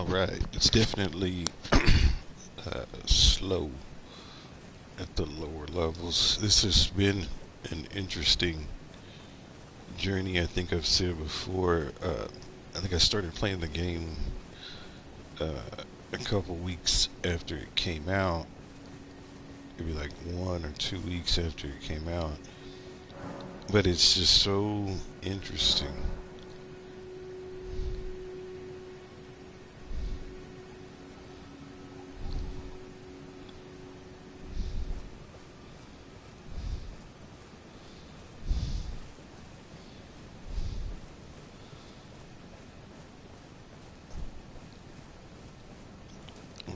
All right, it's definitely slow at the lower levels. This has been an interesting journey. I think I've said before. I think I started playing the game uh, a couple weeks after it came out. Maybe like 1 or 2 weeks after it came out. But it's just so interesting.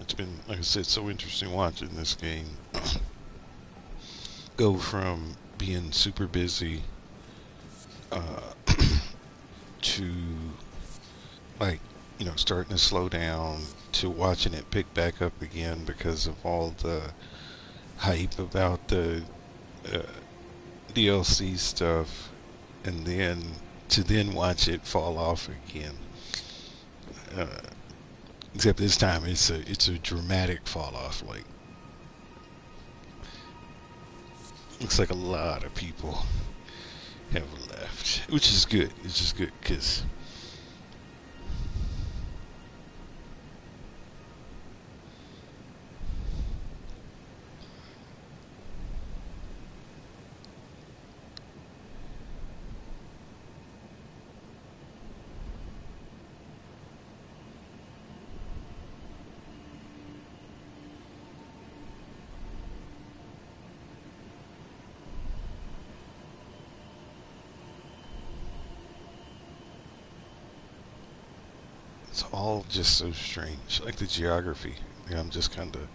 It's been, like I said, so interesting watching this game go from being super busy uh, to like starting to slow down to watching it pick back up again because of all the hype about the uh, DLC stuff, and then to then watch it fall off again. Uh, Except this time it's a dramatic fall off. Like looks like a lot of people have left, which is good. It's just good because it's all just so strange. Like the geography. Yeah, I'm just kind of.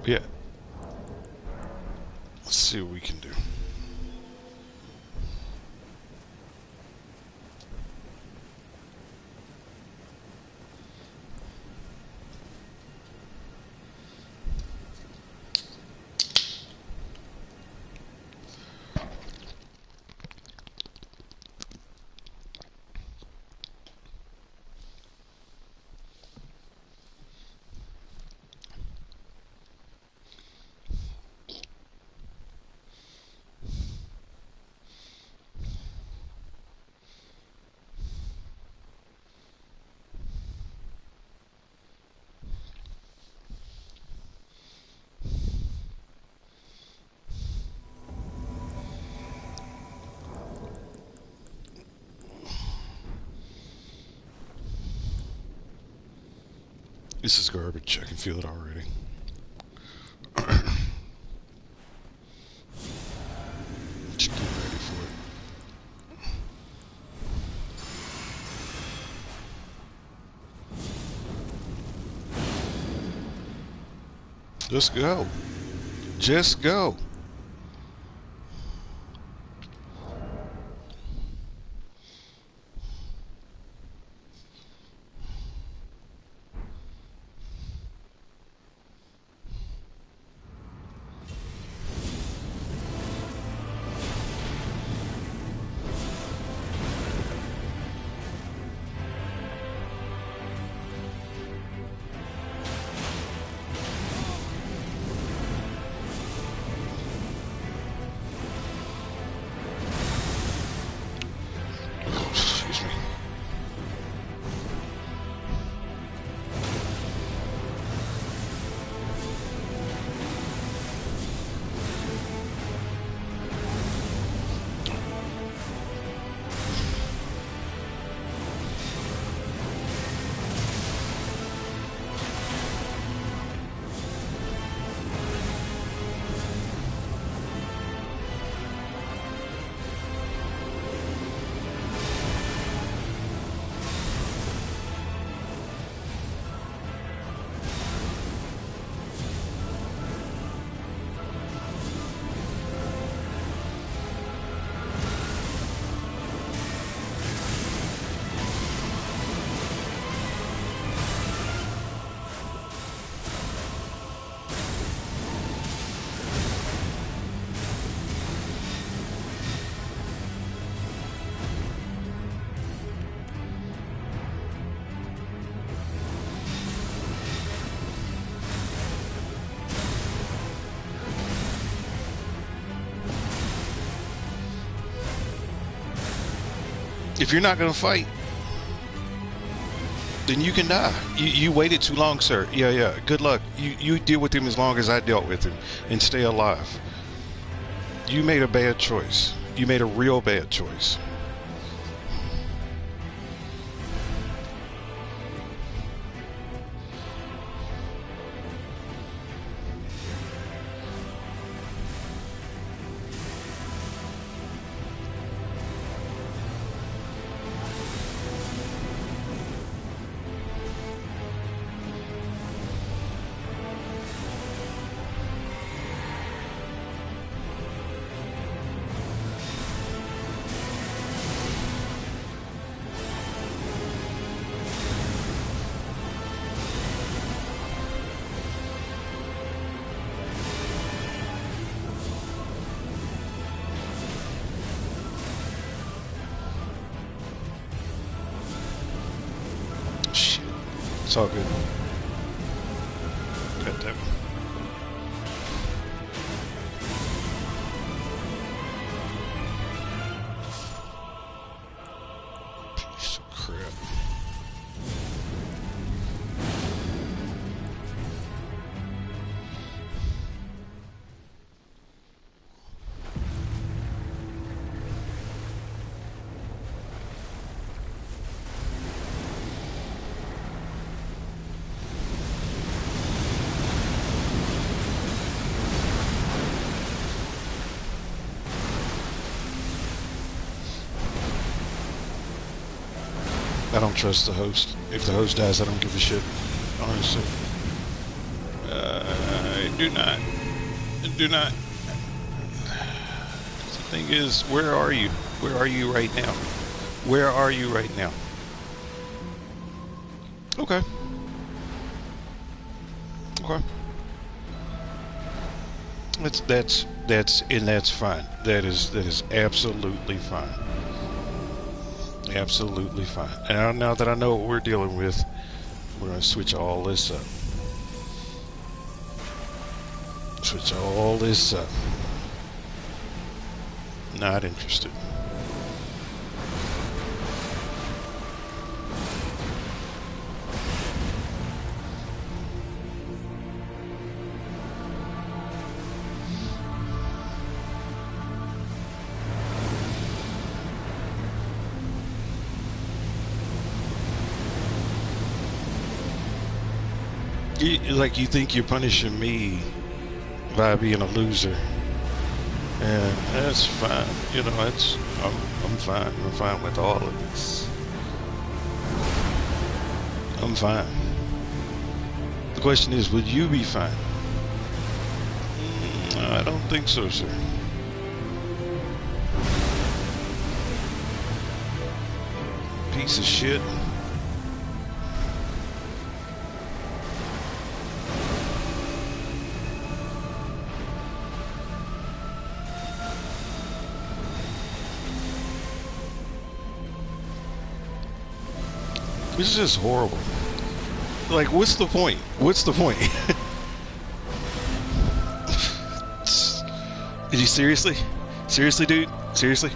Yeah, let's see what we can do. This is garbage. I can feel it already. Just get ready for it. Just go. Just go. If you're not gonna fight, then you can die. You waited too long, sir. Yeah, yeah. Good luck. You deal with him as long as I dealt with him, and stay alive. You made a bad choice. You made a real bad choice. Shit. It's all good. God damn it. Piece of crap. I don't trust the host. If the host dies, I don't give a shit. Honestly. I do not. I do not. The thing is, where are you? Where are you right now? Where are you right now? Okay. Okay. That's fine. That is absolutely fine. Absolutely fine. And now that I know what we're dealing with, we're gonna switch all this up. Switch all this up. Not interested. Like you think you're punishing me by being a loser, and that's fine. You know, I'm fine. I'm fine with all of this. I'm fine. The question is, would you be fine? I don't think so, sir. Piece of shit. This is just horrible. Like, what's the point? What's the point? Did you seriously? Seriously, dude? Seriously?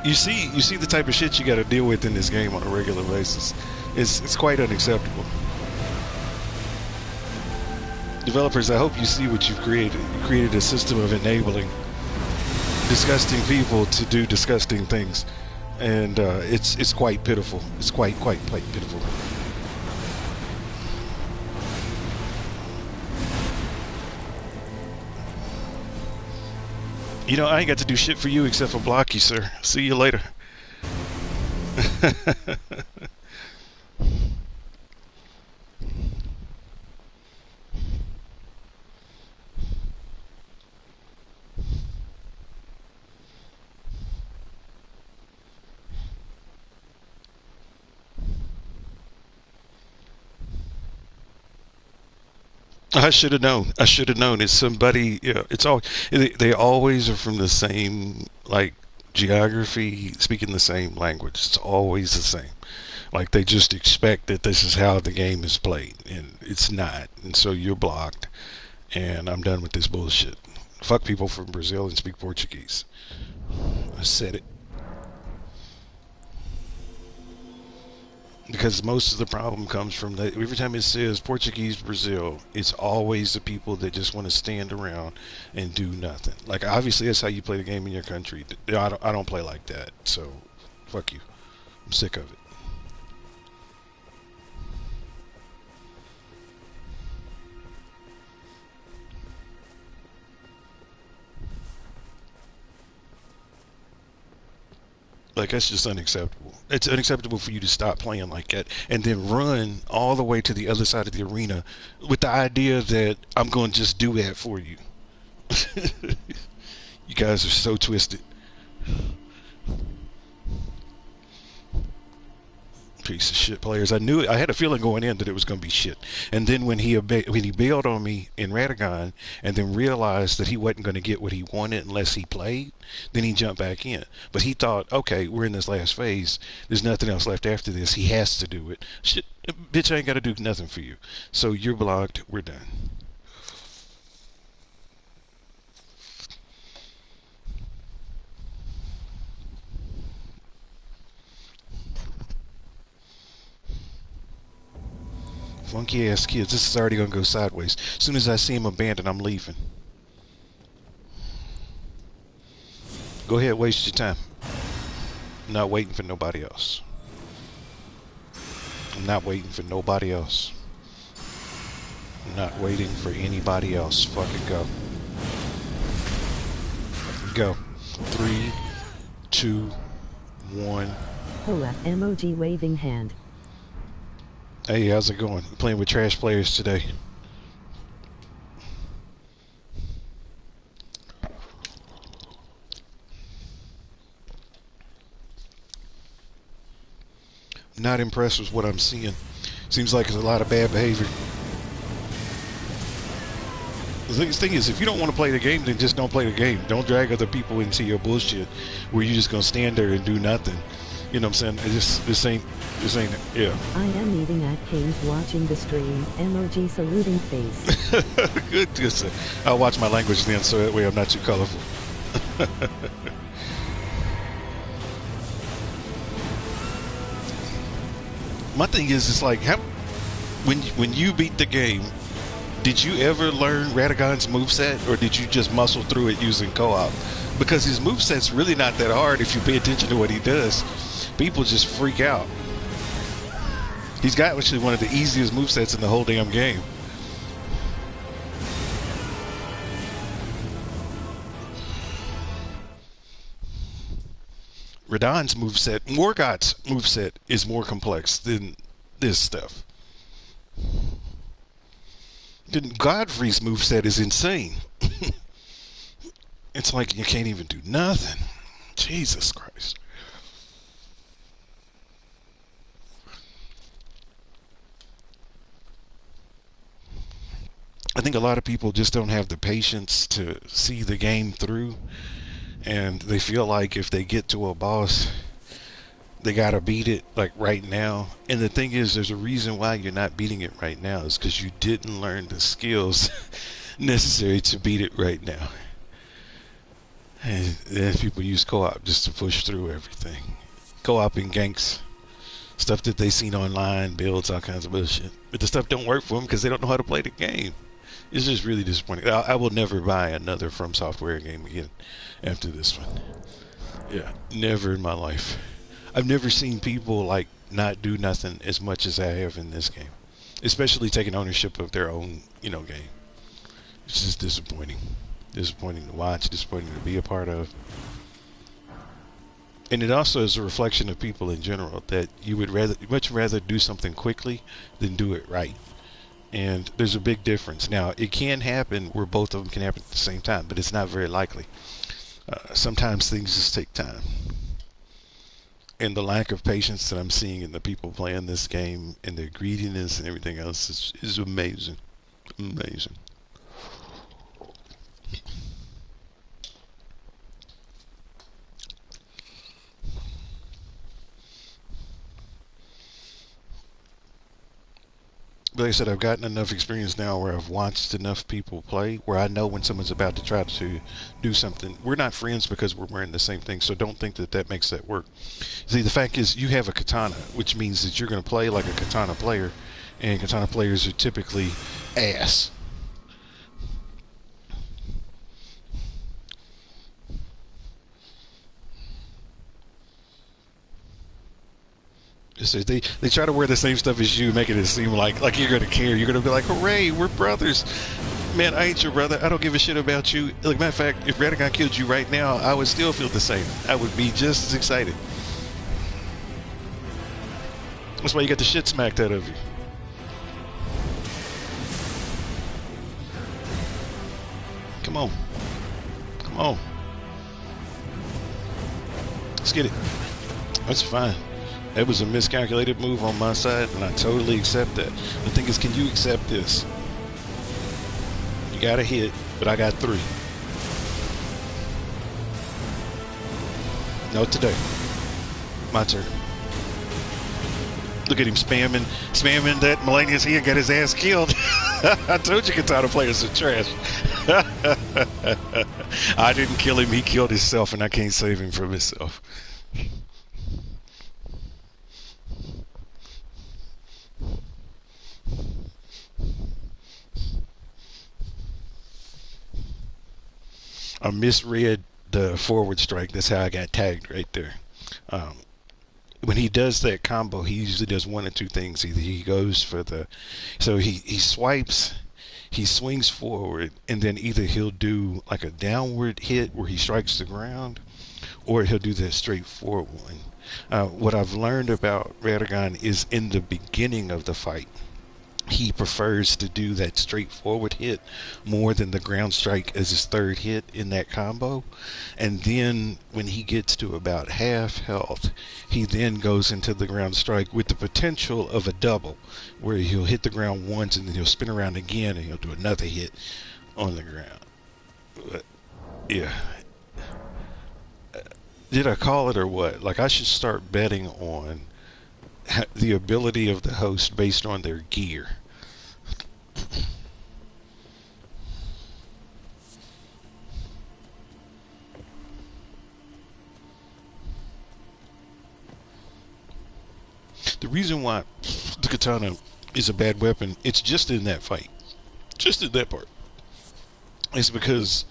You see the type of shit you got to deal with in this game on a regular basis. It's quite unacceptable. Developers, I hope you see what you've created. You created a system of enabling disgusting people to do disgusting things. And it's quite pitiful. It's quite pitiful. You know, I ain't got to do shit for you except for block you, sir. See you later. I should have known. I should have known. It's somebody. You know, it's all. They always are from the same like geography, speaking the same language. It's always the same. Like they just expect that this is how the game is played, and it's not. And so you're blocked. And I'm done with this bullshit. Fuck people from Brazil and speak Portuguese. I said it. Because most of the problem comes from that. Every time it says Portuguese Brazil, it's always the people that just want to stand around and do nothing. Like obviously that's how you play the game in your country. I don't play like that. So fuck you. I'm sick of it. Like that's just unacceptable. It's unacceptable for you to stop playing like that and then run all the way to the other side of the arena with the idea that I'm going to just do that for you. You guys are so twisted. Piece of shit players. I knew it. I had a feeling going in that it was going to be shit. And then when he bailed on me in Radagon, and then realized that he wasn't going to get what he wanted unless he played, then he jumped back in. But he thought, okay, we're in this last phase. There's nothing else left after this. He has to do it. Shit, bitch, I ain't got to do nothing for you. So you're blocked. We're done. Funky ass kids. This is already going to go sideways. As soon as I see him abandoned, I'm leaving. Go ahead, waste your time. I'm not waiting for nobody else. I'm not waiting for nobody else. I'm not waiting for anybody else. Fucking go. Go. 3, 2, 1. Hola, emoji waving hand. Hey, how's it going? I'm playing with trash players today. Not impressed with what I'm seeing. Seems like there's a lot of bad behavior. The thing is, if you don't want to play the game, then just don't play the game. Don't drag other people into your bullshit where you're just gonna stand there and do nothing. You know what I'm saying? This ain't, yeah. I am eating at Kings watching the stream. Emoji saluting face. Good. I'll watch my language then, so that way I'm not too colorful. My thing is, it's like, when you beat the game, did you ever learn Radagon's moveset, or did you just muscle through it using co-op? Because his moveset's really not that hard if you pay attention to what he does. People just freak out. He's got actually one of the easiest movesets in the whole damn game. Radagon's moveset, Morgoth's moveset is more complex than this stuff. Then Godfrey's moveset is insane. It's like you can't even do nothing. Jesus Christ. I think a lot of people just don't have the patience to see the game through, and they feel like if they get to a boss, they gotta beat it like right now. And the thing is, there's a reason why you're not beating it right now. Is because you didn't learn the skills necessary to beat it right now. And then people use co-op just to push through everything. Co-op and ganks, stuff that they seen online, builds, all kinds of bullshit. But the stuff don't work for them because they don't know how to play the game. It's just really disappointing. I will never buy another From Software game again after this one. Yeah, never in my life. I've never seen people like not do nothing as much as I have in this game, especially taking ownership of their own, game. It's just disappointing. Disappointing to watch, disappointing to be a part of. And it also is a reflection of people in general that you would much rather do something quickly than do it right. And there's a big difference. Now, it can happen where both of them can happen at the same time, but it's not very likely. Sometimes things just take time. And the lack of patience that I'm seeing in the people playing this game and their greediness and everything else is amazing. Amazing. like I said, I've gotten enough experience now where I've watched enough people play where I know when someone's about to try to do something. We're not friends because we're wearing the same thing, so don't think that that makes that work. See, the fact is, you have a katana, which means that you're going to play like a katana player, and katana players are typically ass. They try to wear the same stuff as you, making it seem like you're gonna care. You're gonna be like, "Hooray, we're brothers!" Man, I ain't your brother. I don't give a shit about you. Like, matter of fact, if Radagon killed you right now, I would still feel the same. I would be just as excited. That's why you got the shit smacked out of you. Come on, come on, let's get it. That's fine. That was a miscalculated move on my side, and I totally accept that. The thing is, can you accept this? You got a hit, but I got 3. No, today. My turn. Look at him spamming that Melania's here, got his ass killed. I told you Katana players are trash. I didn't kill him, he killed himself, and I can't save him from himself. I misread the forward strike. That's how I got tagged right there. Um, when he does that combo, he usually does one of two things. Either he goes for the, so he swipes, he swings forward, and then either he'll do like a downward hit where he strikes the ground, or he'll do that straightforward one. What I've learned about Radagon is in the beginning of the fight, he prefers to do that straightforward hit more than the ground strike as his third hit in that combo. And then when he gets to about half health, he then goes into the ground strike with the potential of a double, where he'll hit the ground once and then he'll spin around again and he'll do another hit on the ground. But, yeah. Did I call it or what? Like, I should start betting on the ability of the host based on their gear. The reason why the katana is a bad weapon, it's just in that fight. Just in that part. It's because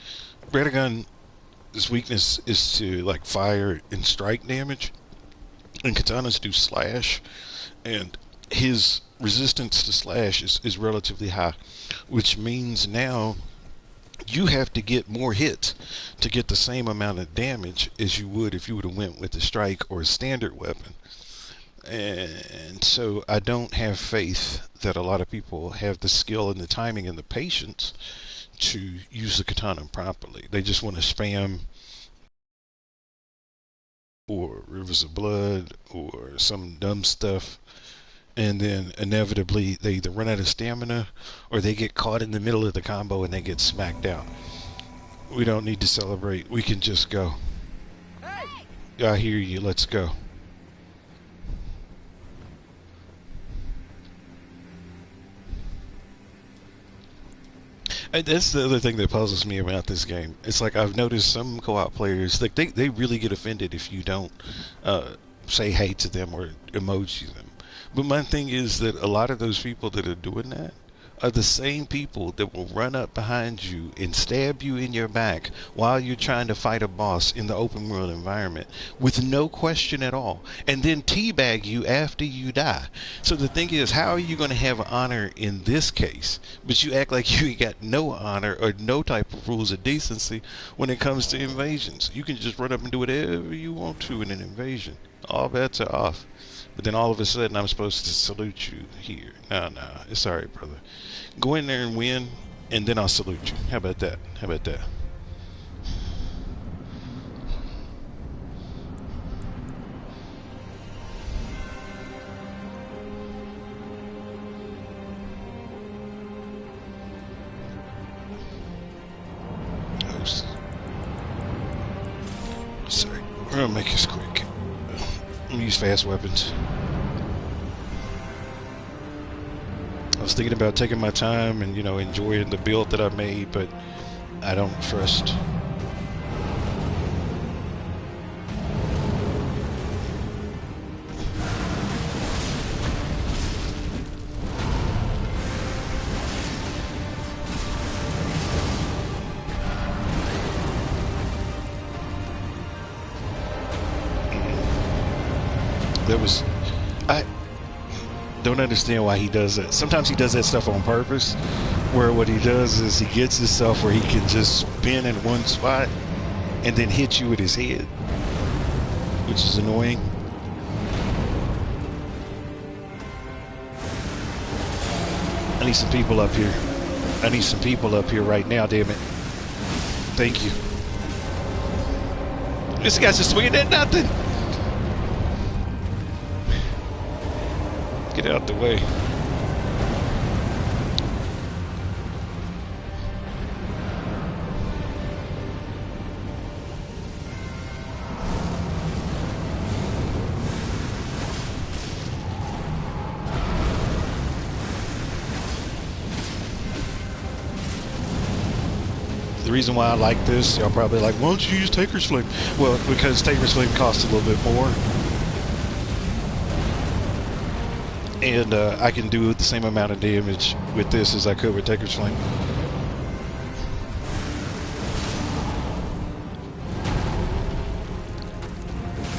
Radagon's weakness is to like fire and strike damage, and katanas do slash, and his resistance to slash is relatively high, which means now you have to get more hits to get the same amount of damage as you would if you would have went with a strike or a standard weapon. And so I don't have faith that a lot of people have the skill and the timing and the patience to use the katana properly. They just want to spam or rivers of blood or some dumb stuff, and then inevitably they either run out of stamina or they get caught in the middle of the combo and they get smacked out. We don't need to celebrate. We can just go. I hear you. Let's go. And that's the other thing that puzzles me about this game. It's like I've noticed some co-op players, like they really get offended if you don't say hey to them or emoji them. But my thing is that a lot of those people that are doing that are the same people that will run up behind you and stab you in your back while you're trying to fight a boss in the open world environment with no question at all, and then teabag you after you die. So the thing is, how are you going to have honor in this case, but you act like you got no honor or no type of rules of decency when it comes to invasions? You can just run up and do whatever you want to in an invasion. All bets are off. But then all of a sudden I'm supposed to salute you here. No, it's alright, brother. Go in there and win, and then I'll salute you. How about that? How about that? Oops. Sorry. We're gonna make this quick. I'm gonna use fast weapons. was thinking about taking my time and, you know, enjoying the build that I made, but I don't trust. That was, I don't understand why he does that. Sometimes he does that stuff on purpose, where what he does is he gets himself where he can just spin in one spot and then hit you with his head, which is annoying. I need some people up here. I need some people up here right now, damn it. Thank you. This guy's just swinging at nothing. Get out the way. The reason why I like this, y'all probably like, why don't you use Taker's Flame? Well, because Taker's Flame costs a little bit more. And I can do the same amount of damage with this as I could with Taker's Flame.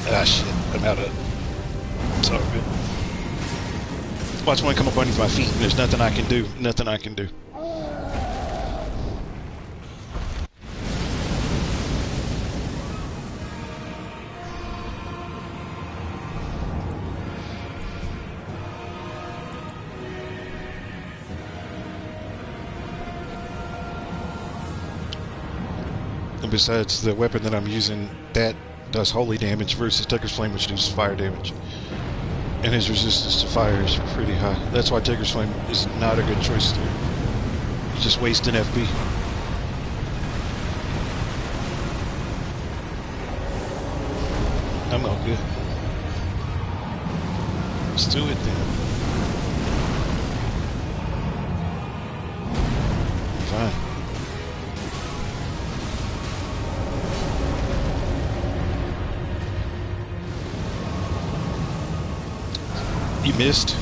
Ah, shit. I'm out of... It's all good. Watch one come up underneath my feet and there's nothing I can do. Nothing I can do. And besides the weapon that I'm using, that does holy damage versus Taker's Flame, which does fire damage. And his resistance to fire is pretty high. That's why Taker's Flame is not a good choice there. You're just wasting FP. I'm all good. Let's do it then. Fine. You missed.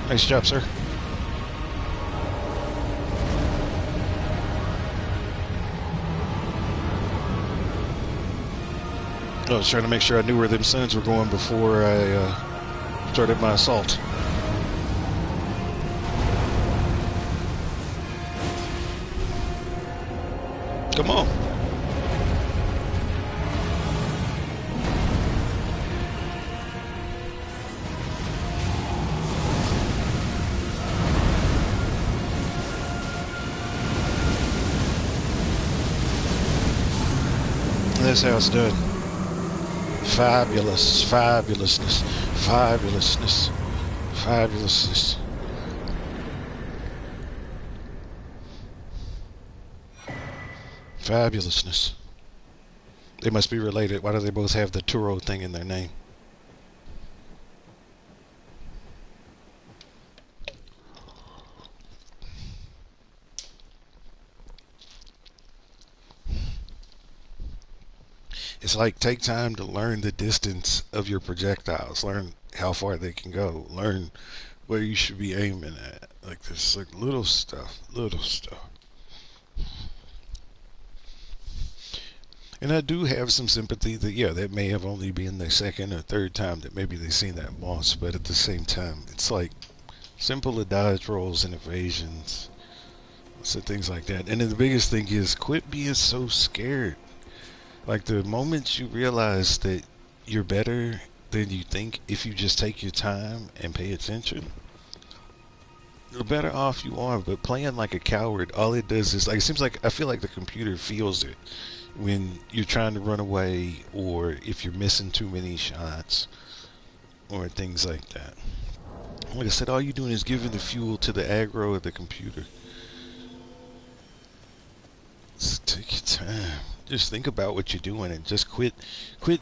Nice job, sir. I was trying to make sure I knew where them suns were going before I started my assault. Come on. That's how it's done. Fabulous, fabulousness, fabulousness, fabulousness. Fabulousness. They must be related. Why do they both have the Turo thing in their name? It's like take time to learn the distance of your projectiles, learn how far they can go, learn where you should be aiming at. Like this, like little stuff, little stuff. And I do have some sympathy that, yeah, that may have only been the second or third time that maybe they've seen that boss, but at the same time, it's like simple dodge rolls and evasions, so things like that. And then the biggest thing is quit being so scared. Like the moment you realize that you're better than you think if you just take your time and pay attention, the better off you are. But playing like a coward, all it does is, like, it seems like, I feel like the computer feels it when you're trying to run away or if you're missing too many shots or things like that. Like I said, all you're doing is giving the fuel to the aggro of the computer. So take your time. Just think about what you're doing and just quit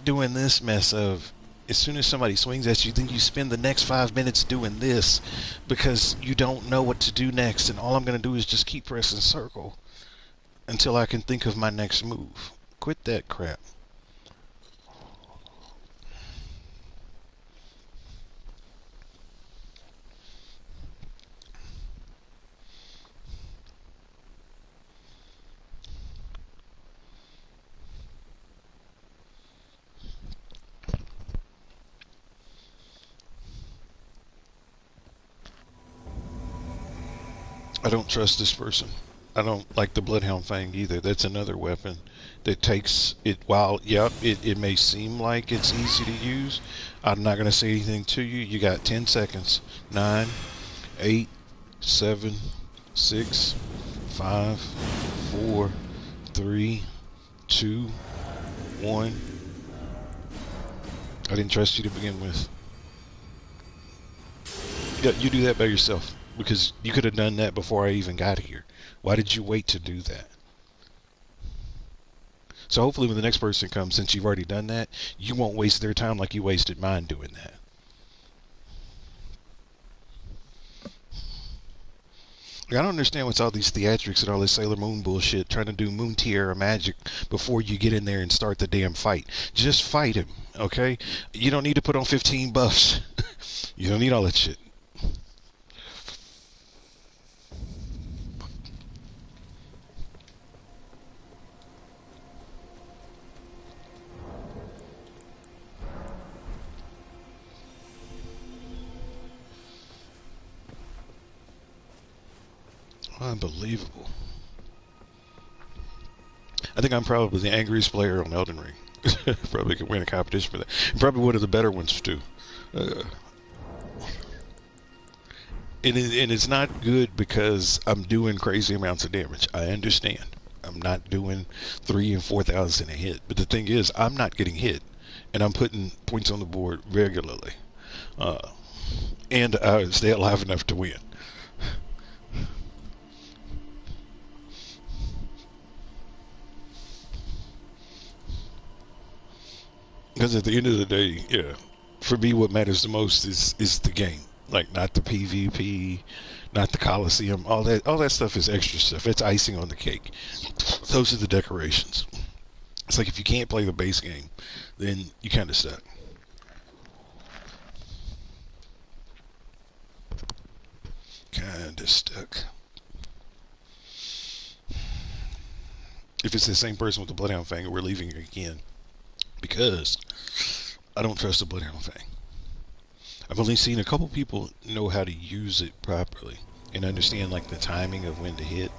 doing this mess of as soon as somebody swings at you, then you spend the next 5 minutes doing this because you don't know what to do next. And all I'm going to do is just keep pressing circle until I can think of my next move. Quit that crap. I don't trust this person. I don't like the Bloodhound Fang either. That's another weapon that takes it. While, yep, it may seem like it's easy to use, I'm not going to say anything to you. You got 10 seconds. 9, 8, 7, 6, 5, 4, 3, 2, 1. I didn't trust you to begin with. Yeah, you do that by yourself because you could have done that before I even got here. Why did you wait to do that? So hopefully when the next person comes, since you've already done that, you won't waste their time like you wasted mine doing that. Like, I don't understand what's all these theatrics and all this Sailor Moon bullshit trying to do Moon Tiara magic before you get in there and start the damn fight. Just fight him, okay? You don't need to put on 15 buffs. You don't need all that shit. Unbelievable. I think I'm probably the angriest player on Elden Ring. Probably could win a competition for that. Probably one of the better ones too. Uh, and it's not good because I'm doing crazy amounts of damage. I understand. I'm not doing 3,000 and 4,000 a hit. But the thing is, I'm not getting hit, and I'm putting points on the board regularly, uh, and I stay alive enough to win. Because at the end of the day, yeah, for me, what matters the most is the game. Like not the PvP, not the Coliseum. All that stuff is extra stuff. It's icing on the cake. Those are the decorations. It's like if you can't play the base game, then you kind of suck. Kind of stuck. If it's the same person with the Bloodhound Fang, we're leaving again because I don't trust the Bloodhound Fang. I've only seen a couple people know how to use it properly and understand like the timing of when to hit.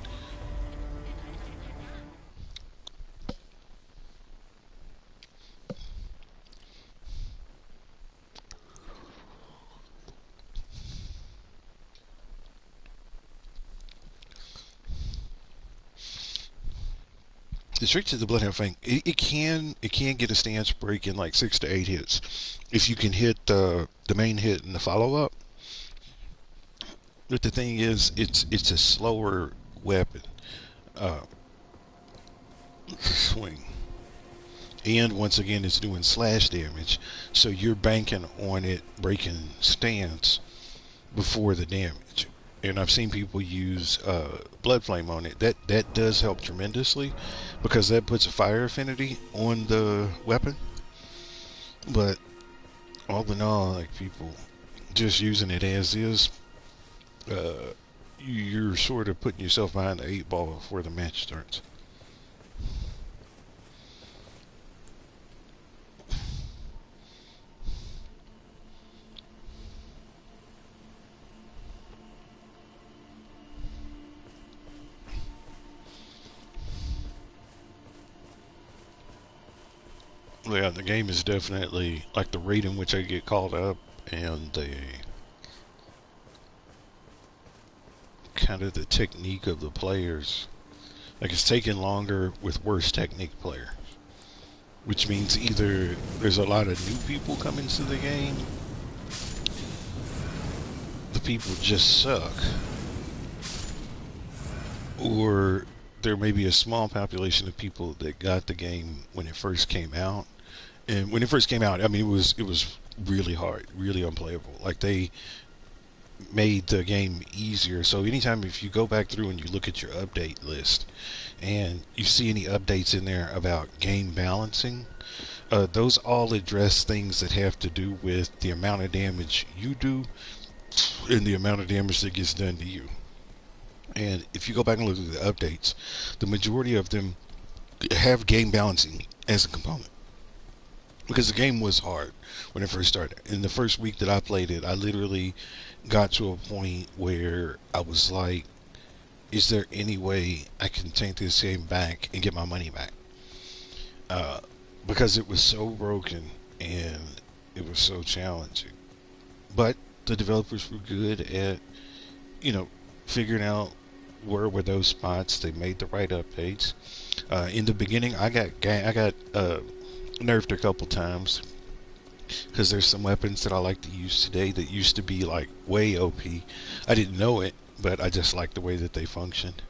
The trick to the Bloodhound Fang, it can get a stance break in like 6 to 8 hits if you can hit the main hit and the follow up. But the thing is, it's a slower weapon uh, to swing, and once again, it's doing slash damage, so you're banking on it breaking stance before the damage. And I've seen people use Blood Flame on it. That does help tremendously because that puts a fire affinity on the weapon. But all in all, like people just using it as is, uh, you're sort of putting yourself behind the 8 ball before the match starts. Yeah, the game is definitely like the rate in which I get called up and the kind of the technique of the players. Like it's taking longer with worse technique players, which means either there's a lot of new people coming to the game, the people just suck, or there may be a small population of people that got the game when it first came out And when it first came out, I mean, it was really hard, really unplayable. Like they made the game easier. So anytime if you go back through and you look at your update list and you see any updates in there about game balancing, those all address things that have to do with the amount of damage you do and the amount of damage that gets done to you. And if you go back and look at the updates, the majority of them have game balancing as a component. Because the game was hard when it first started. In the first week that I played it, I literally got to a point where I was like, is there any way I can take this game back and get my money back? Uh, because it was so broken and it was so challenging. But the developers were good at, you know, figuring out where were those spots. They made the right updates. In the beginning, I got nerfed a couple times because there's some weapons that I like to use today that used to be like way OP. I didn't know it, but I just like the way that they functioned.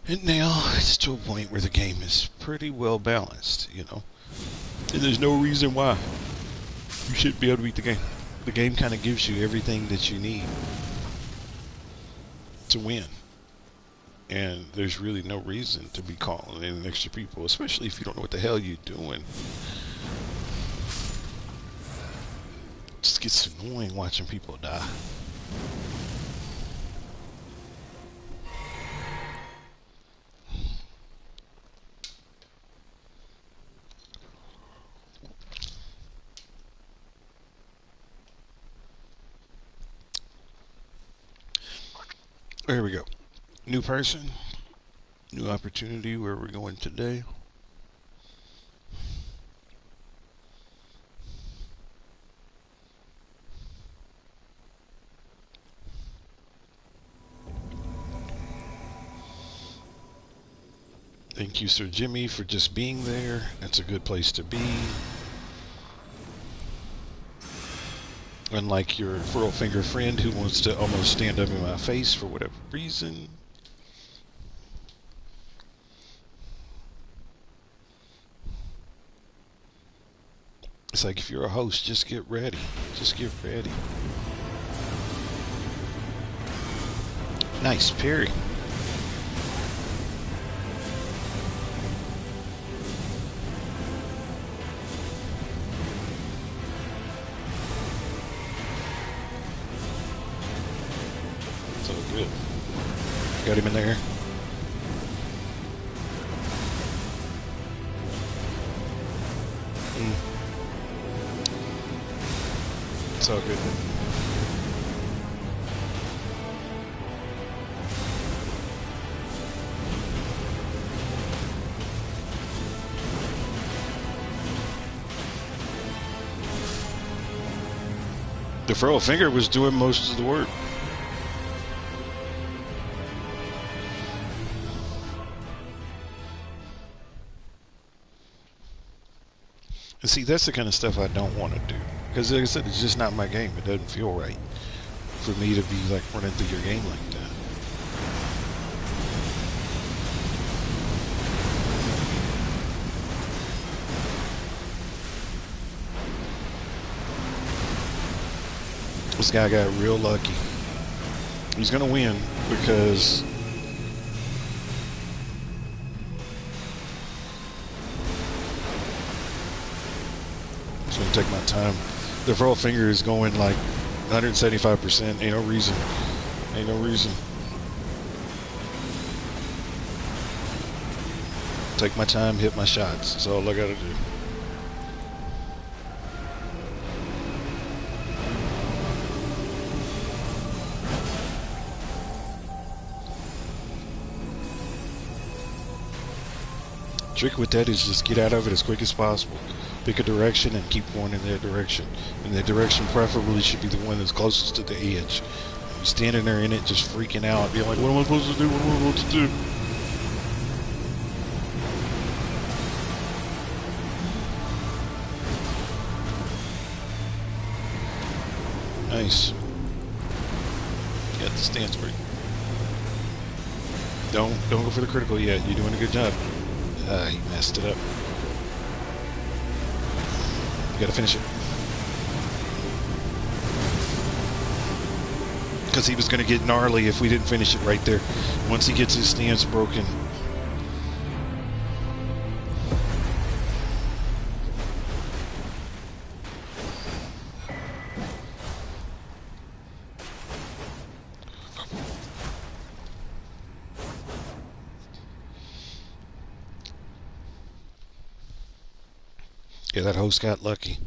And now it's to a point where the game is pretty well balanced, you know. And there's no reason why you shouldn't be able to beat the game. The game kind of gives you everything that you need to win. And there's really no reason to be calling in extra people, especially if you don't know what the hell you're doing. It just gets annoying watching people die. There we go. New person, new opportunity. Where we're going today? Thank you, Sir Jimmy, for just being there. That's a good place to be. Unlike your furl finger friend who wants to almost stand up in my face for whatever reason. It's like if you're a host, just get ready. Just get ready. Nice parry. So good. Got him in there. It's all good. The furl finger was doing most of the work. And see, that's the kind of stuff I don't want to do. Because like I said, it's just not my game. It doesn't feel right for me to be like running through your game like that. This guy got real lucky. He's going to win because I'm just going to take my time. The furl finger is going like 175%. Ain't no reason. Ain't no reason. Take my time, hit my shots. That's all I got to do. Trick with that is just get out of it as quick as possible. Pick a direction and keep going in that direction. And that direction preferably should be the one that's closest to the edge. You're standing there in it just freaking out, being like, what am I supposed to do? What am I supposed to do? Nice. Got the stance break. Don't go for the critical yet. You're doing a good job. He messed it up. We gotta finish it. Because he was gonna get gnarly if we didn't finish it right there. Once he gets his stance broken. Yeah, that host got lucky.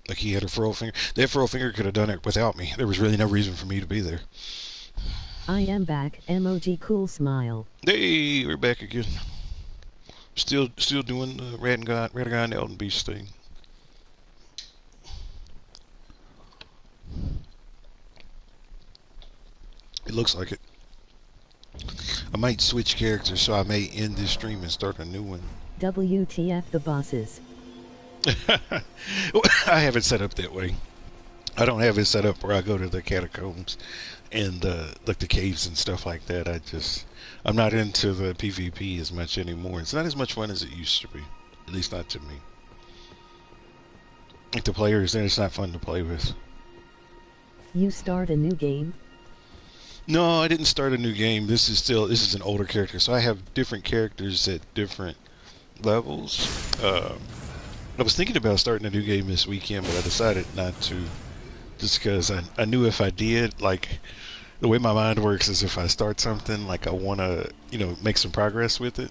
Like he had a furrow finger. That furrow finger could have done it without me. There was really no reason for me to be there. I am back. Emoji cool smile. Hey, we're back again. Still doing the Radagon Elden Beast thing. It looks like it. I might switch characters, so I may end this stream and start a new one. WTF the bosses. I have it set up that way. I don't have it set up where I go to the catacombs and like the caves and stuff like that. I'm not into the PvP as much anymore. It's not as much fun as it used to be. At least not to me. Like the players, then it's not fun to play with. You start a new game? No, I didn't start a new game. This is an older character, so I have different characters at different levels. I was thinking about starting a new game this weekend, but I decided not to, just because I knew if I did, like, the way my mind works is if I start something, like, I want to, make some progress with it.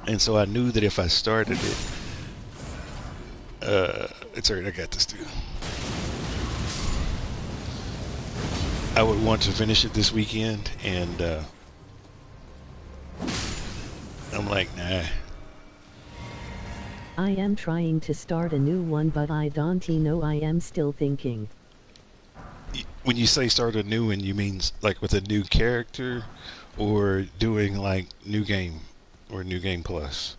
And so I knew that if I started it, it's alright, I got this too. I would want to finish it this weekend, and I'm like, nah. I am trying to start a new one, but I don't know. I am still thinking. When you say start a new one, you mean like with a new character, or doing like new game or new game plus?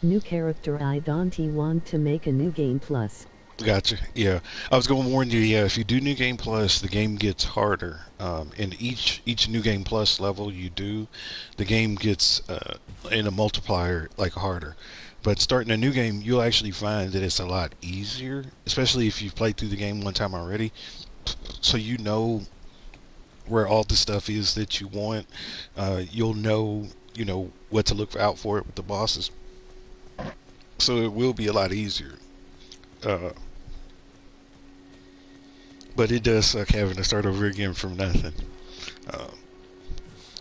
New character. I don't want to make a new game plus. Gotcha. Yeah, I was going to warn you. Yeah, if you do New Game Plus, the game gets harder. And each New Game Plus level you do, the game gets in a multiplier like harder. But starting a new game, you'll actually find that it's a lot easier, especially if you've played through the game one time already. So you know where all the stuff is that you want. You'll know what to look out for it with the bosses. So it will be a lot easier. But it does suck having to start over again from nothing.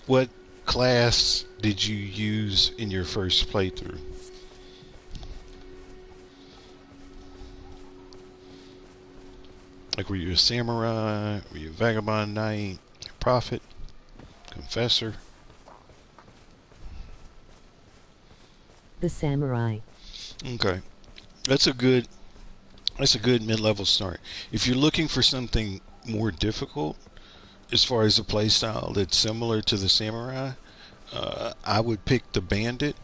What class did you use in your first playthrough? Like, were you a samurai? Were you a vagabond knight? A prophet? Confessor? The samurai. Okay. That's a good mid-level start. If you're looking for something more difficult, as far as a play style that's similar to the samurai, I would pick the bandit.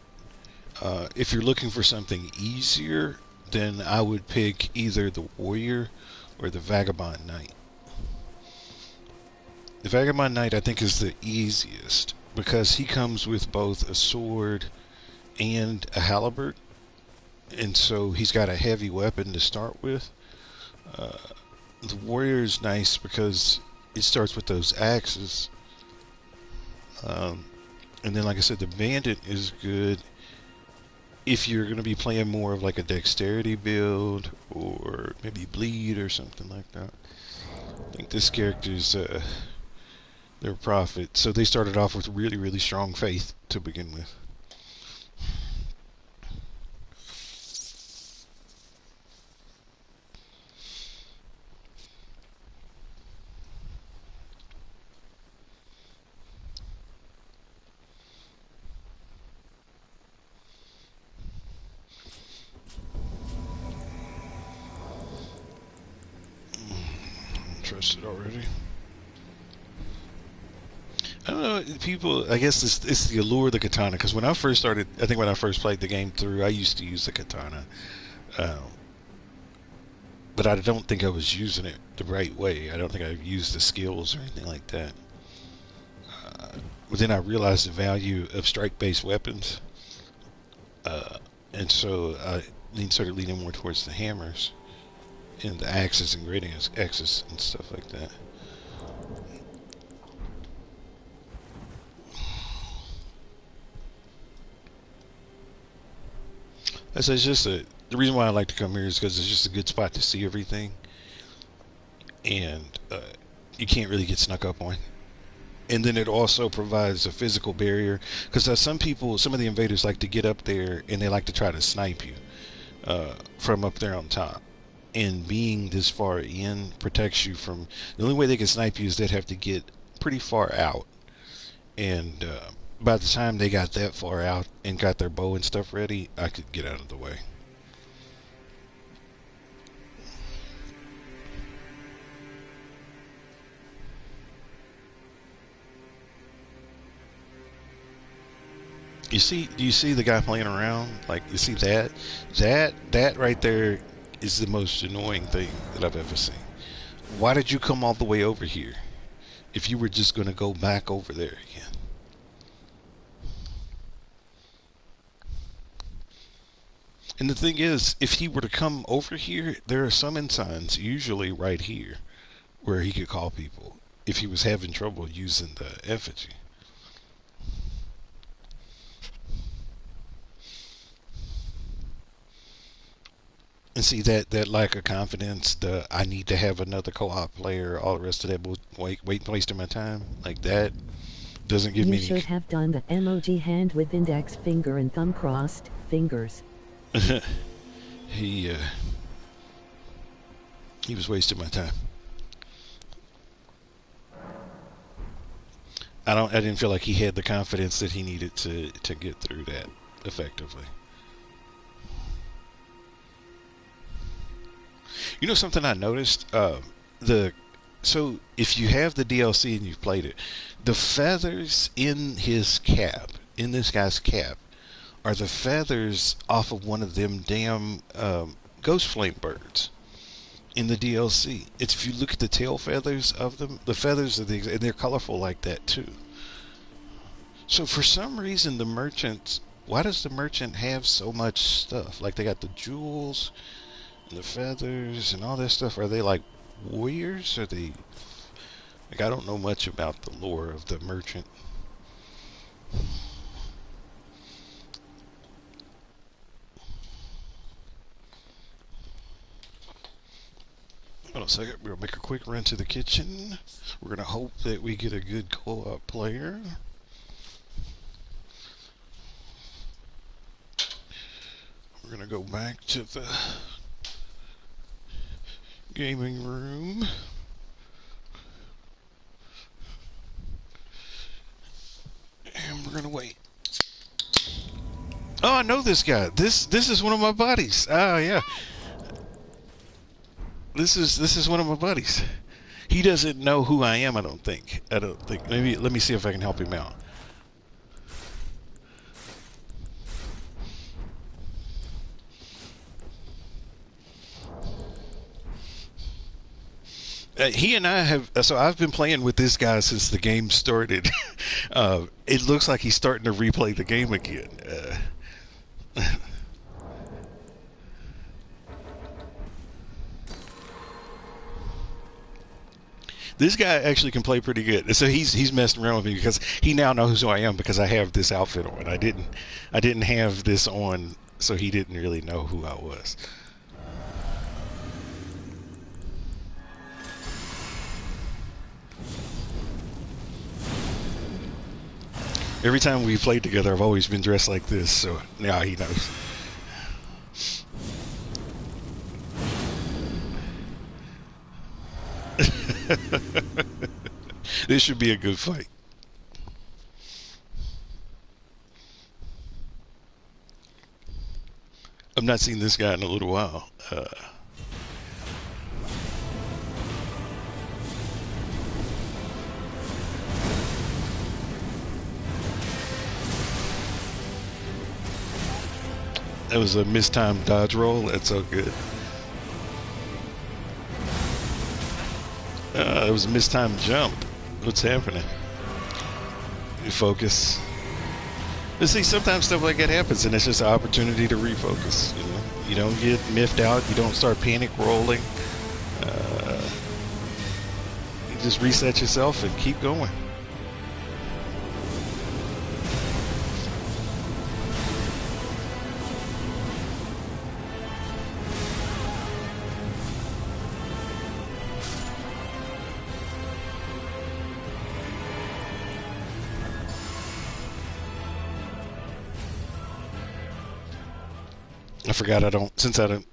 If you're looking for something easier, then I would pick either the warrior or the vagabond knight. The vagabond knight, I think, is the easiest because he comes with both a sword and a halberd, and so he's got a heavy weapon to start with. The warrior is nice because it starts with those axes, and then, like I said, the bandit is good if you're going to be playing more of like a dexterity build or maybe bleed or something like that. I think this character's their prophet, so they started off with really strong faith to begin with. Trusted already. don't know. People, I guess it's the allure of the katana. Because when I first started, I think when I first played the game through, I used to use the katana, um, but I don't think I was using it the right way. I don't think I used the skills or anything like that. But then I realized the value of strike-based weapons, uh, and so I started leaning more towards the hammers and the axes and grading axes and stuff like that. So it's just the reason why I like to come here is because it's just a good spot to see everything, and you can't really get snuck up on. And then it also provides a physical barrier because some of the invaders like to get up there and they like to try to snipe you from up there on top. And being this far in protects you from. The only way they can snipe you is they'd have to get pretty far out, and by the time they got that far out and got their bow and stuff ready, I could get out of the way. Do you see the guy playing around? Like, you see that right there is the most annoying thing that I've ever seen. Why did you come all the way over here if you were just going to go back over there again? And the thing is, if he were to come over here, there are summon signs usually right here where he could call people if he was having trouble using the effigy. And see that lack of confidence, the I need to have another co-op player, all the rest of that, wasting my time like that doesn't give You me should have done the emoji hand with index finger and thumb crossed fingers. any. he he was wasting my time. I didn't feel like he had the confidence that he needed to get through that effectively. You know something I noticed? The So if you have the DLC and you've played it, the feathers in his cap, in this guy's cap, are the feathers off of one of them damn ghost flame birds in the DLC. It's if you look at the tail feathers of them, the feathers are and they're colorful like that too. So for some reason, why does the merchant have so much stuff? Like they got the jewels and the feathers and all that stuff. Are they like warriors? Are they like, I don't know much about the lore of the merchant. Hold on a second. We'll make a quick run to the kitchen. We're gonna hope that we get a good co-op player. We're gonna go back to the gaming room. And we're gonna wait. Oh, I know this guy. This is one of my buddies. Oh yeah. This is one of my buddies. He doesn't know who I am, I don't think. Maybe let me see if I can help him out. He and I have, so I've been playing with this guy since the game started. It looks like he's starting to replay the game again. This guy actually can play pretty good. So he's messing around with me because he now knows who I am because I have this outfit on. I didn't have this on, so he didn't really know who I was. Every time we played together, I've always been dressed like this, so now he knows. This should be a good fight. I've not seen this guy in a little while. That was a mistimed dodge roll. That's so good. It was a mistimed jump. What's happening? You focus. But see, sometimes stuff like that happens, and it's just an opportunity to refocus. You know, you don't get miffed out. You don't start panic rolling. Uh, you just reset yourself and keep going. I forgot I don't since I don't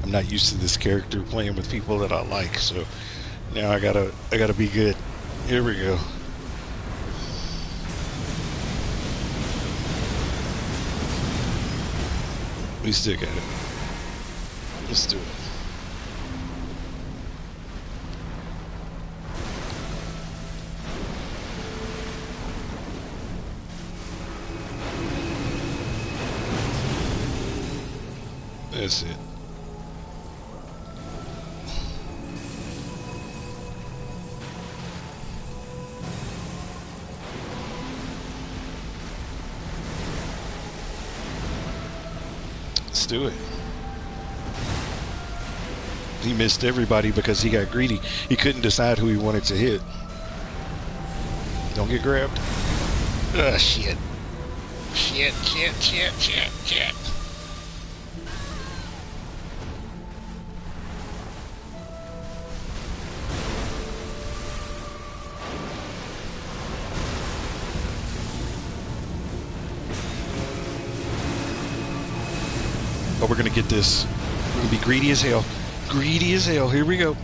I'm not used to this character playing with people that I like, so now I gotta be good. Here we go. We still got it. Let's do it. That's it. Let's do it. He missed everybody because he got greedy. He couldn't decide who he wanted to hit. Don't get grabbed. Ah, shit. Shit. Oh, we're gonna get this. We're gonna be greedy as hell. Greedy as hell. Here we go.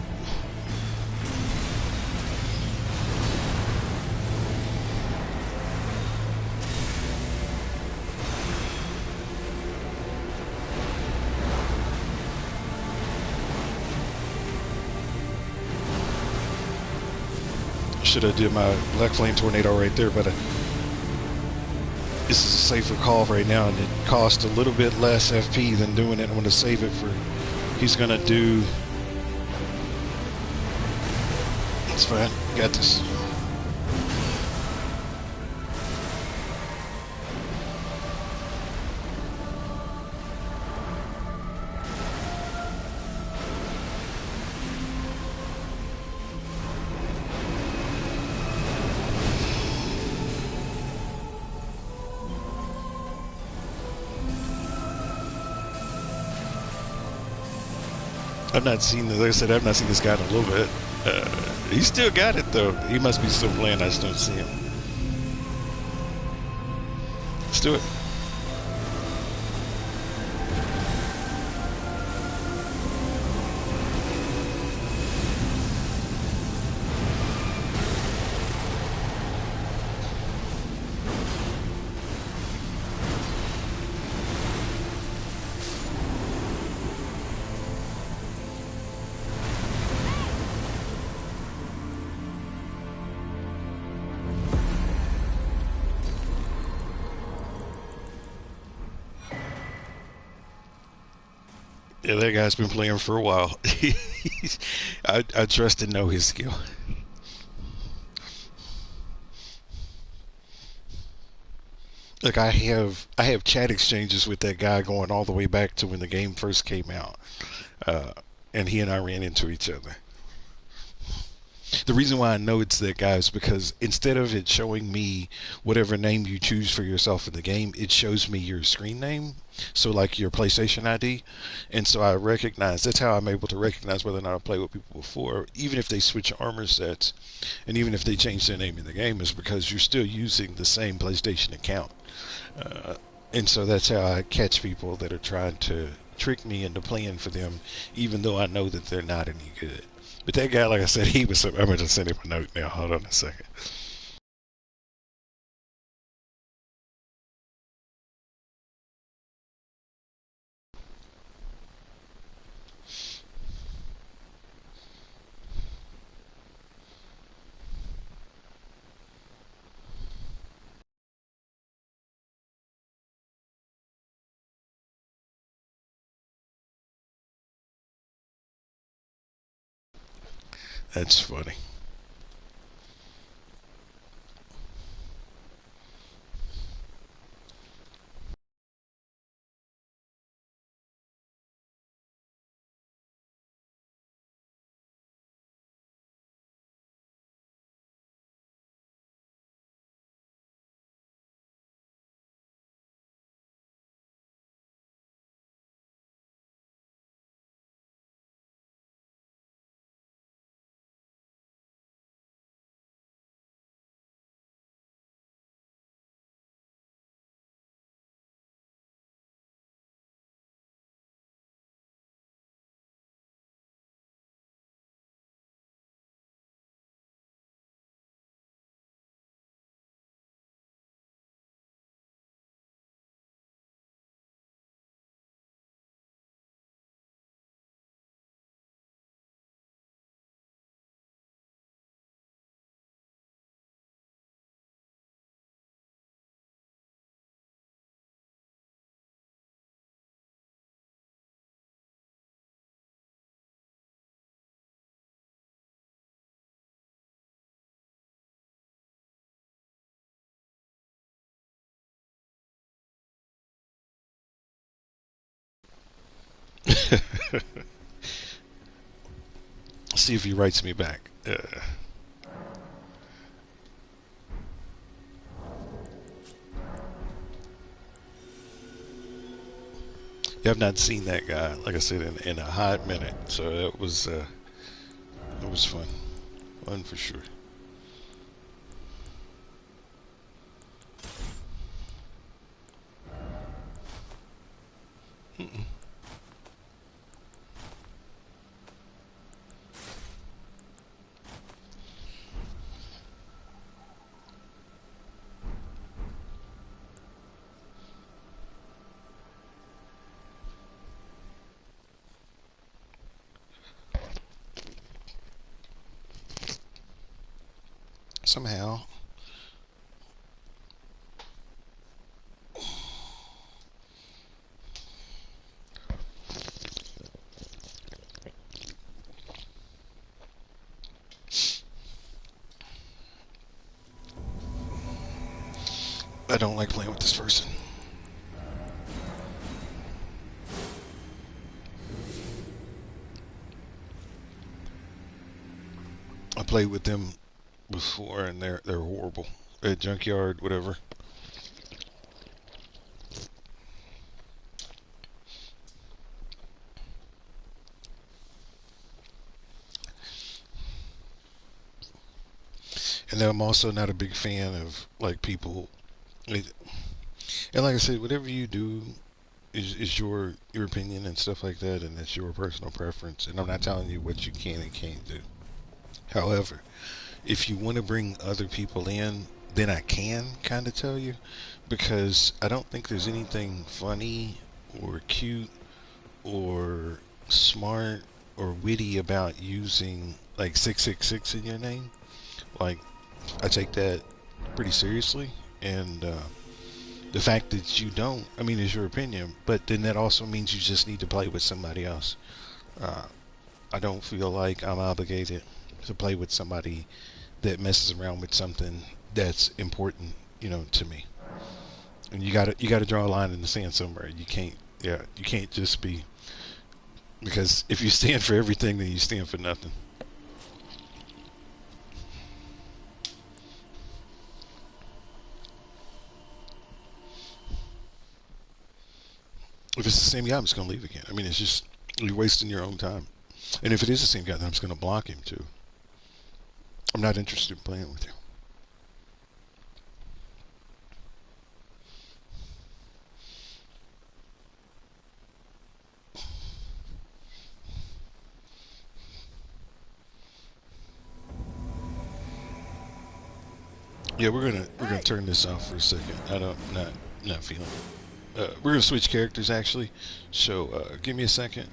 Should have did my Black Flame Tornado right there, but this is a safer call right now, and it costs a little bit less FP than doing it. I'm going to save it for. He's going to do. It's fine. Got this. I've not seen, like I said, I've not seen this guy in a little bit. He's still got it though. He must be still playing. I just don't see him. Let's do it. Yeah, that guy's been playing for a while. I trust and know his skill. Look, I have chat exchanges with that guy going all the way back to when the game first came out, uh, and he and I ran into each other. The reason why I know it's that guy is because instead of it showing me whatever name you choose for yourself in the game, it shows me your screen name. So like your PlayStation ID. And so I recognize, that's how I'm able to recognize whether or not I played with people before, even if they switch armor sets and even if they change their name in the game, is because you're still using the same PlayStation account. Uh, and so that's how I catch people that are trying to trick me into playing for them, even though I know that they're not any good. But that guy, like I said, he was. I'm going to send him a note now. Hold on a second. That's funny. See if he writes me back. Yeah, I've not seen that guy, like I said, in a hot minute. So it was fun. Fun for sure. Mm-mm. Somehow, I don't like playing with this person. I played with them before, and they're horrible. At junkyard, whatever. And then I'm also not a big fan of like people. And like I said, whatever you do is your opinion and stuff like that, and it's your personal preference. And I'm not telling you what you can and can't do. However, if you want to bring other people in, then I can kind of tell you, because I don't think there's anything funny or cute or smart or witty about using like 666 in your name. Like, I take that pretty seriously, and the fact that you don't, I mean, is your opinion, but then that also means you just need to play with somebody else. Uh, I don't feel like I'm obligated to play with somebody that messes around with something that's important, to me. And you gotta draw a line in the sand somewhere. You can't, yeah, you can't just be, because if you stand for everything, then you stand for nothing. If it's the same guy, I'm just gonna leave again. I mean, it's just you're wasting your own time. And if it is the same guy, then I'm just gonna block him too. I'm not interested in playing with you. Yeah, we're gonna turn this off for a second. I don't not feeling it. We're gonna switch characters actually. So give me a second.